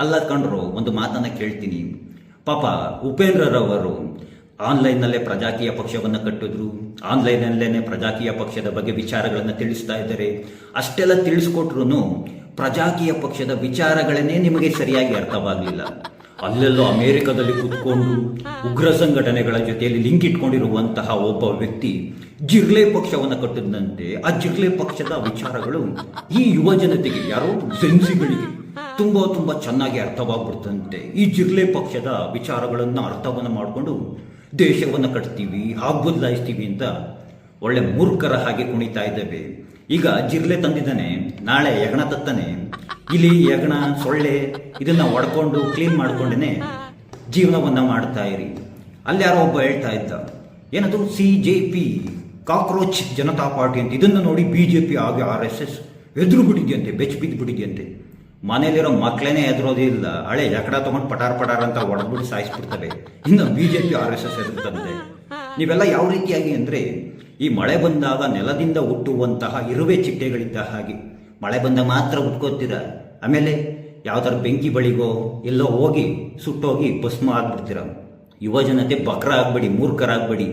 ಅಲ್ಲ ಕಂಡ್ರು, ಒಂದು ಮಾತನ್ನು ಕೇಳ್ತೀನಿ. ಪಾಪ ಉಪೇಂದ್ರರವರು ಆನ್ಲೈನ್ನಲ್ಲೇ ಪ್ರಜಾಕೀಯ ಪಕ್ಷವನ್ನು ಕಟ್ಟಿದ್ರು, ಆನ್ಲೈನಲ್ಲೇ ಪ್ರಜಾಕೀಯ ಪಕ್ಷದ ಬಗ್ಗೆ ವಿಚಾರಗಳನ್ನು ತಿಳಿಸ್ತಾ ಇದ್ದಾರೆ. ಅಷ್ಟೆಲ್ಲ ತಿಳಿಸ್ಕೊಟ್ರು ಪ್ರಜಾಕೀಯ ಪಕ್ಷದ ವಿಚಾರಗಳನ್ನೇ ನಿಮಗೆ ಸರಿಯಾಗಿ ಅರ್ಥವಾಗಲಿಲ್ಲ. ಅಲ್ಲೆಲ್ಲೋ ಅಮೆರಿಕದಲ್ಲಿ ಕೂತ್ಕೊಂಡು ಉಗ್ರ ಸಂಘಟನೆಗಳ ಜೊತೆಯಲ್ಲಿ ಲಿಂಕ್ ಇಟ್ಕೊಂಡಿರುವಂತಹ ಒಬ್ಬ ವ್ಯಕ್ತಿ ಜಿರ್ಲೆ ಪಕ್ಷವನ್ನು ಕಟ್ಟಿದಂತೆ ಆ ಜಿರ್ಲೆ ಪಕ್ಷದ ವಿಚಾರಗಳು ಈ ಯುವ ಜನತೆಗೆ, ಯಾರೋ ಜೆನ್ಸಿಗಳಿಗೆ ತುಂಬಾ ಚೆನ್ನಾಗಿ ಅರ್ಥವಾಗ್ಬಿಡ್ತಂತೆ. ಈ ಜಿರ್ಲೆ ಪಕ್ಷದ ವಿಚಾರಗಳನ್ನು ಅರ್ಥವನ್ನು ಮಾಡಿಕೊಂಡು ದೇಶವನ್ನು ಕಟ್ತೀವಿ, ಹಾಗೆ ಬದಲಾಯಿಸ್ತೀವಿ ಅಂತ ಒಳ್ಳೆ ಮೂರ್ಖರ ಹಾಗೆ ಕುಣಿತಾ ಇದ್ದೇವೆ. ಈಗ ಜಿರ್ಲೆ ತಂದಿದ್ದಾನೆ, ನಾಳೆ ಹೆಗಣ ತತ್ತಾನೆ. ಇಲಿ, ಹೆಗಣ, ಸೊಳ್ಳೆ ಇದನ್ನ ಒಡ್ಕೊಂಡು ಕ್ಲೀನ್ ಮಾಡ್ಕೊಂಡೇ ಜೀವನವನ್ನ ಮಾಡ್ತಾ ಇರಿ. ಅಲ್ಲಿ ಯಾರೋ ಒಬ್ಬ ಹೇಳ್ತಾ ಇದ್ದ, ಏನದು CJP, ಕಾಕ್ರೋಚ್ ಜನತಾ ಪಾರ್ಟಿ ಅಂತ. ಇದನ್ನು ನೋಡಿ BJP ಆಗಿ RSS ಎದುರು ಬಿಟ್ಟಿದ್ಯಂತೆ, ಬಿದ್ದು ಬಿಟ್ಟಿದ್ಯಂತೆ. ಮನೇಲಿರೋ ಮಕ್ಕಳೇನೆ ಎದುರೋದಿಲ್ಲ, ಹಳೆ ಎಕಡ ತಗೊಂಡು ಪಟಾರ್ ಅಂತ ಹೊಡೆದ್ಬಿಟ್ಟು ಸಾಯಿಸ್ಬಿಡ್ತವೆ. ಇನ್ನು BJP RSS ಎದುರ್ತಂತೆ. ನೀವೆಲ್ಲ ಯಾವ ರೀತಿಯಾಗಿ ಅಂದರೆ, ಈ ಮಳೆ ಬಂದಾಗ ನೆಲದಿಂದ ಹುಟ್ಟುವಂತಹ ಇರುವೆ ಚಿಟ್ಟೆಗಳಿದ್ದ ಹಾಗೆ ಮಳೆ ಬಂದಾಗ ಮಾತ್ರ ಉಟ್ಕೋತೀರ, ಆಮೇಲೆ ಯಾವ್ದಾರ ಬೆಂಕಿ ಬಳಿಗೋ ಎಲ್ಲೋ ಹೋಗಿ ಸುಟ್ಟೋಗಿ ಭಸ್ಮ ಆಗ್ಬಿಡ್ತೀರ. ಯುವ ಜನತೆ ಬಕ್ರ ಆಗ್ಬೇಡಿ, ಮೂರ್ಖರಾಗ್ಬೇಡಿ.